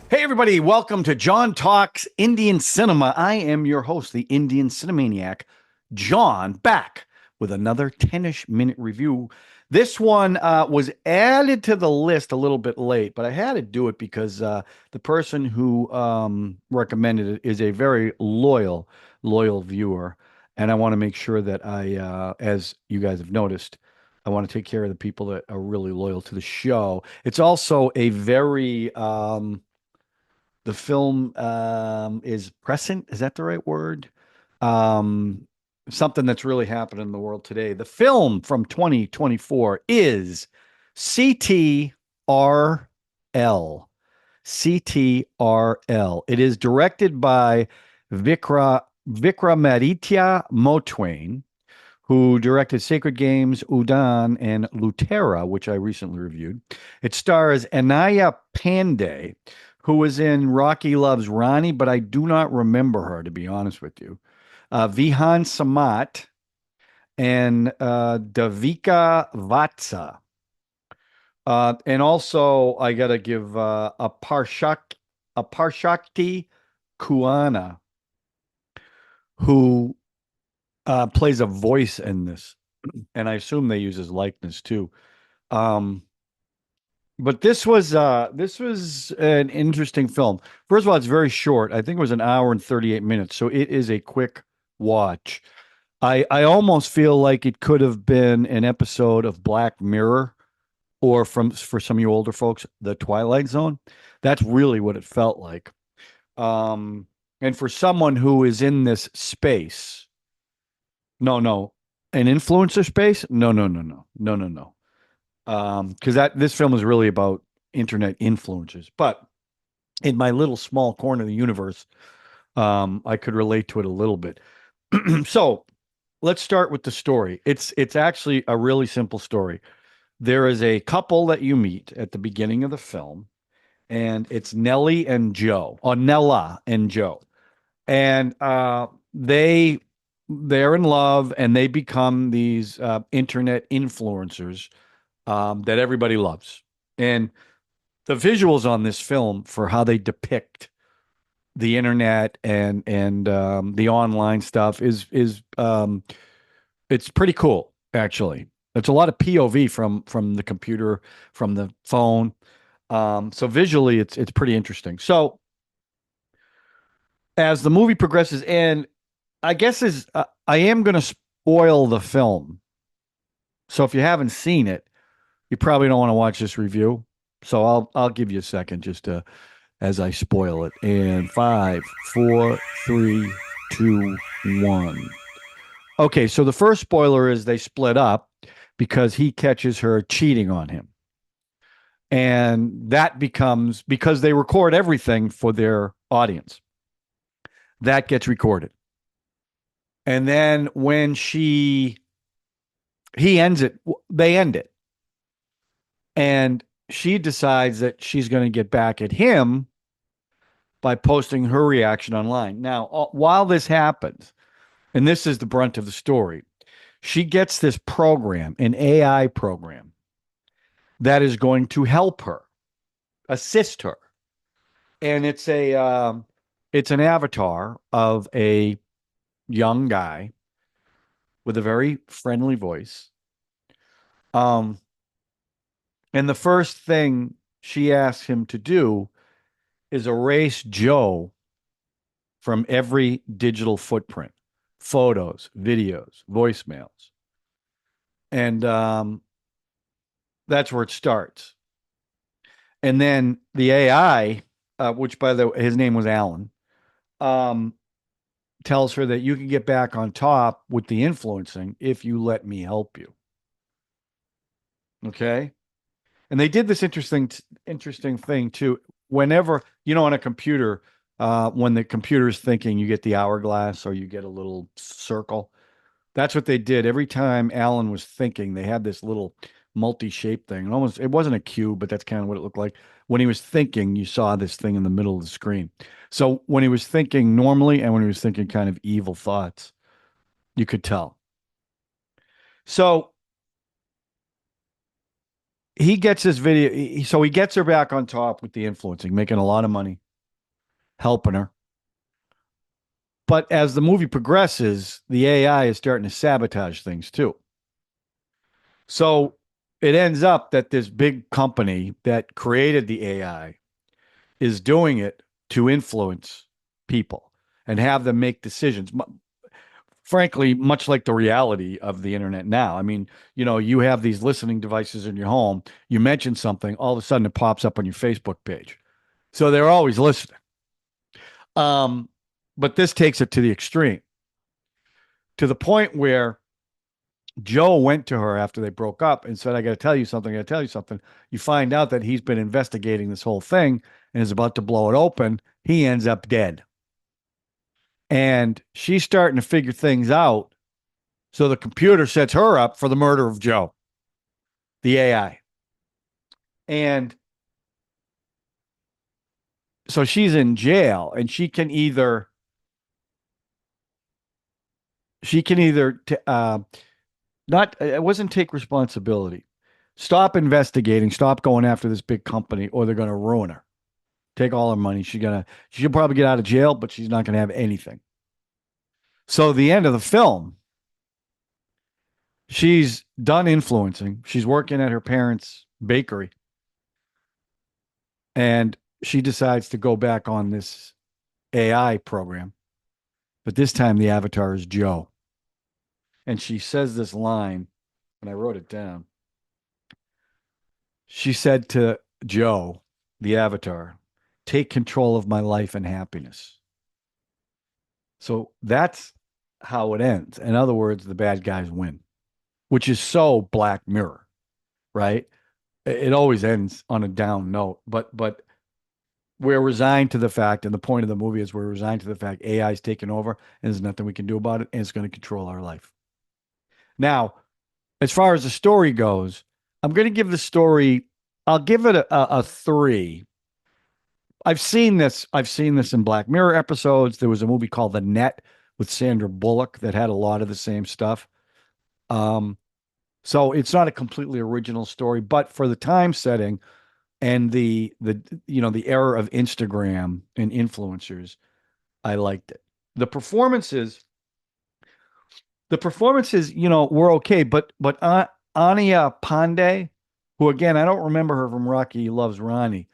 Hey, everybody, welcome to John Talks Indian Cinema. I am your host, the Indian Cine-MANIAC, John, back with another 10ish-minute review. This one was added to the list a little bit late, but I had to do it because the person who recommended it is a very loyal viewer. And I want to make sure that as you guys have noticed, I want to take care of the people that are really loyal to the show. It's also a very the film is prescient. Is that the right word? Um, Something that's really happening in the world today. The film from 2024 is CTRL. CTRL. It is directed by Vikramaditya Motwane, who directed Sacred Games, Udaan, and Lootera, which I recently reviewed. It stars Anaya Panday, who was in Rocky Loves Ronnie, but I do not remember her, to be honest with you. Vihaan Samat and Devika Vatsa. And also, I got to give a Parshakti Kuana, who plays a voice in this, and I assume they use his likeness too. Um, but this was an interesting film. First of all, it's very short. I think it was an hour and 38 minutes, so it is a quick watch. I almost feel like it could have been an episode of Black Mirror, or for some of you older folks, The Twilight Zone. That's really what it felt like. And for someone who is in this space, no, an influencer space, no. Because that this film is really about internet influencers. But in my little small corner of the universe, I could relate to it a little bit. So let's start with the story. It's actually a really simple story. There is a couple that you meet at the beginning of the film, and it's Nellie and Joe, or Nella and Joe, and they're in love, and they become these internet influencers that everybody loves. And the visuals on this film for how they depict the internet and the online stuff is it's pretty cool, actually. It's a lot of POV from the computer, from the phone. So visually it's pretty interesting. So as the movie progresses, and I guess is I am going to spoil the film. So if you haven't seen it, you probably don't want to watch this review. So I'll give you a second just to as I spoil it. And five, four, three, two, one. Okay, so the first spoiler is they split up because he catches her cheating on him. And that becomes because they record everything for their audience. That gets recorded. And then when he ends it, they end it. And she decides that she's going to get back at him by posting her reaction online. Now, while this happens, and this is the brunt of the story, she gets this program, an AI program, that is going to help her, assist her. And it's an avatar of a young guy with a very friendly voice. Um, and the first thing she asks him to do is erase Joe from every digital footprint, photos, videos, voicemails. And that's where it starts. And then the AI, which by the way, his name was Alan, um, tells her that you can get back on top with the influencing if you let me help you. Okay. And they did this interesting thing too. Whenever, on a computer, when the computer is thinking, you get the hourglass or you get a little circle. That's what they did. Every time Alan was thinking, they had this little multi-shaped thing. It wasn't a cube, but that's kind of what it looked like. When he was thinking, you saw this thing in the middle of the screen. So when he was thinking normally and when he was thinking kind of evil thoughts, you could tell. So he gets this video. So he gets her back on top with the influencing, making a lot of money, helping her. But as the movie progresses, the AI is starting to sabotage things too. So it ends up that this big company that created the AI is doing it to influence people and have them make decisions. Frankly, much like the reality of the internet now. I mean, you have these listening devices in your home. You mention something, all of a sudden it pops up on your Facebook page. So they're always listening. Um, but this takes it to the extreme, to the point where Joe went to her after they broke up and said, I got to tell you something. I got to tell you something. You find out that he's been investigating this whole thing and is about to blow it open. He ends up dead. And she's starting to figure things out. So the computer sets her up for the murder of Joe, the AI. And so she's in jail, and she can either not, it wasn't take responsibility, stop investigating, stop going after this big company, or they're going to ruin her, take all her money. She'll probably get out of jail, but she's not going to have anything. So the end of the film, she's done influencing. She's working at her parents' bakery, and she decides to go back on this AI program. But this time the avatar is Joe. And she says this line, and I wrote it down. She said to Joe, the avatar, take control of my life and happiness. So that's how it ends. In other words, the bad guys win, which is so Black Mirror, right? It always ends on a down note, but we're resigned to the fact, and the point of the movie is we're resigned to the fact AI is taking over, and there's nothing we can do about it, and it's going to control our life. Now, as far as the story goes, I'm going to give the story, I'll give it a 3. I've seen this in Black Mirror episodes. There was a movie called The Net with Sandra Bullock that had a lot of the same stuff. So it's not a completely original story, but for the time setting and the era of Instagram and influencers, I liked it. The performances, were okay, but Anaya Panday, who again I don't remember her from Rocky Loves Ronnie,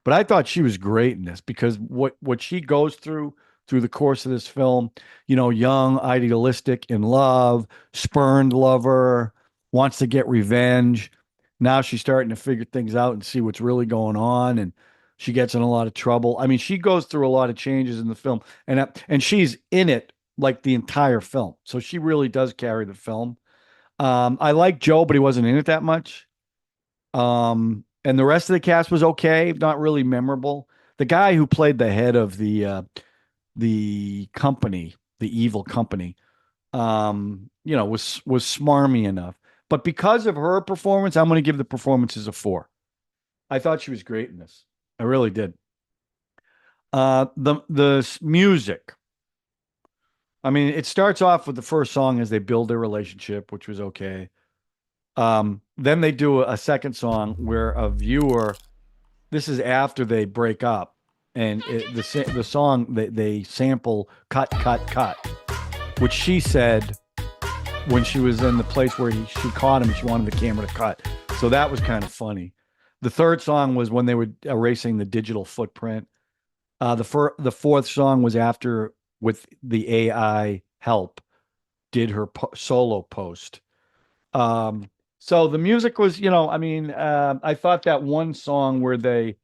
but I thought she was great in this because what she goes through the course of this film, young, idealistic, in love, spurned lover, wants to get revenge. Now she's starting to figure things out and see what's really going on, and she gets in a lot of trouble. I mean, she goes through a lot of changes in the film, and she's in it like the entire film, so she really does carry the film. I like Joe, but he wasn't in it that much. And the rest of the cast was okay, not really memorable. The guy who played the head of the company, the evil company, was smarmy enough. But because of her performance, I'm going to give the performances a 4. I thought she was great in this. I really did. The music. I mean, it starts off with the first song as they build their relationship, which was okay. Then they do a second song where a viewer. This is after they break up, and the song they sample "Cut, Cut, Cut," which she said when she was in the place where she caught him, she wanted the camera to cut. So that was kind of funny. The third song was when they were erasing the digital footprint. The fourth song was after, with the AI help, did her solo post. So the music was, I thought that one song where they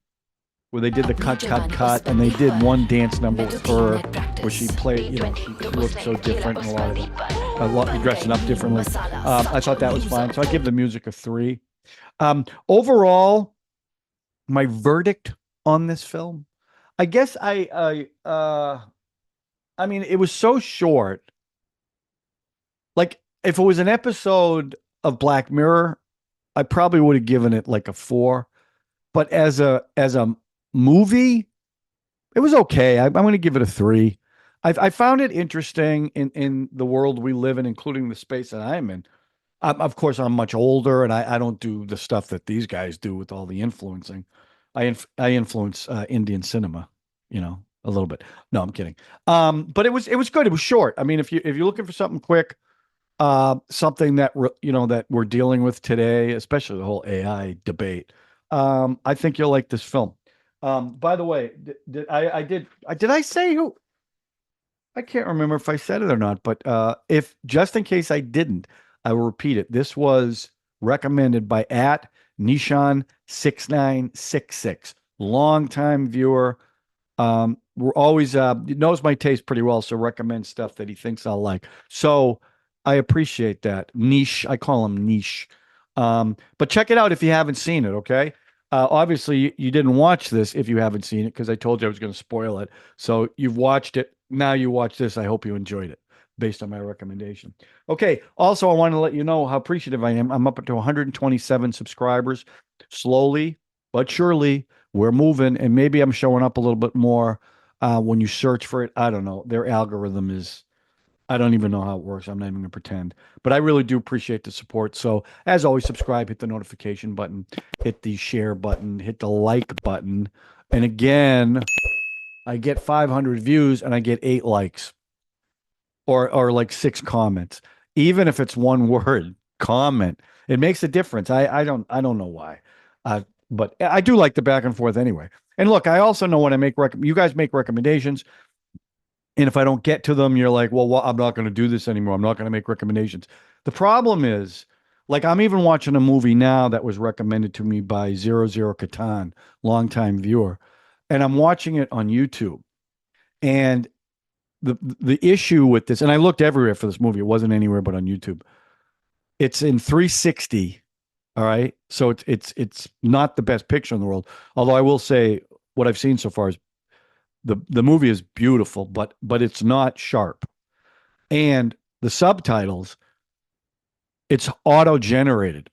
did the cut, cut, cut, and they did one dance number with her where she played, she looked so different and a lot dressing up differently. I thought that was fine. So I give the music a 3. Overall, my verdict on this film, I guess I mean, it was so short. Like, if it was an episode of Black Mirror, I probably would have given it like a 4. But as a movie, it was okay. I'm going to give it a 3. I found it interesting in the world we live in, including the space that I'm in. Of course, I'm much older, and I don't do the stuff that these guys do with all the influencing. I influence Indian cinema, a little bit. No, I'm kidding. But it was good. It was short. I mean, if you're looking for something quick, something that that we're dealing with today, especially the whole AI debate, I think you'll like this film. By the way, did I say who? I can't remember if I said it or not, but if just in case I didn't, I will repeat it. This was recommended by at Nishan6966, longtime viewer. We're always knows my taste pretty well, so recommends stuff that he thinks I'll like. So I appreciate that. Niche, I call him niche. But check it out if you haven't seen it, okay? Obviously, you didn't watch this if you haven't seen it because I told you I was going to spoil it. So you've watched it. Now you watch this. I hope you enjoyed it based on my recommendation. Okay. Also, I want to let you know how appreciative I am. I'm up to 127 subscribers. Slowly but surely, we're moving, and maybe I'm showing up a little bit more when you search for it. I don't know. Their algorithm is, I don't even know how it works. I'm not even going to pretend. But I really do appreciate the support. So, as always, subscribe, hit the notification button, hit the share button, hit the like button. And again, I get 500 views and I get 8 likes or like 6 comments. Even if it's one word comment, it makes a difference. I don't know why. But I do like the back and forth anyway. And look, I also know when I make you guys make recommendations, and if I don't get to them, you're like, well, I'm not going to do this anymore. I'm not going to make recommendations. The problem is, like, I'm even watching a movie now that was recommended to me by Zero Zero Catan, longtime viewer, and I'm watching it on YouTube. And the issue with this, and I looked everywhere for this movie. It wasn't anywhere but on YouTube. It's in 360. All right. So it's not the best picture in the world. Although I will say what I've seen so far is the movie is beautiful, but it's not sharp. And the subtitles, it's auto-generated.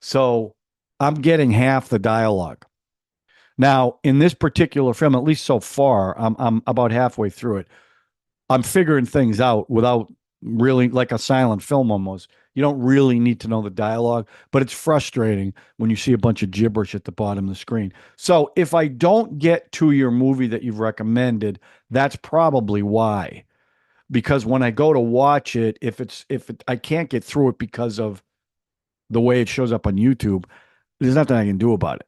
So I'm getting half the dialogue. Now, in this particular film, at least so far, I'm about halfway through it. I'm figuring things out without really, like a silent film almost. You don't really need to know the dialogue, but it's frustrating when you see a bunch of gibberish at the bottom of the screen. So if I don't get to your movie that you've recommended, that's probably why. Because when I go to watch it, I can't get through it because of the way it shows up on YouTube, there's nothing I can do about it.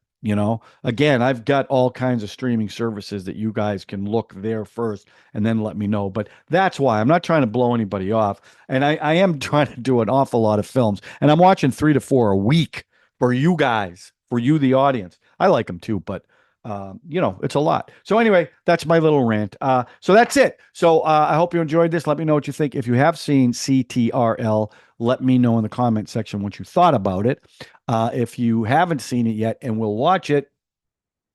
Again, I've got all kinds of streaming services that you guys can look there first and then let me know. But that's why I'm not trying to blow anybody off. And I am trying to do an awful lot of films. And I'm watching 3 to 4 a week for you guys, for you, the audience. I like them too, but it's a lot. So anyway, that's my little rant. So that's it. So I hope you enjoyed this. Let me know what you think. If you have seen CTRL, let me know in the comment section what you thought about it. If you haven't seen it yet and will watch it,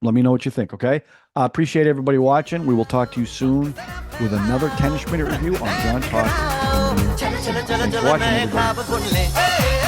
let me know what you think, okay? Appreciate everybody watching. We will talk to you soon with another 10ish minute review on John Talks. Thanks for watching, everybody.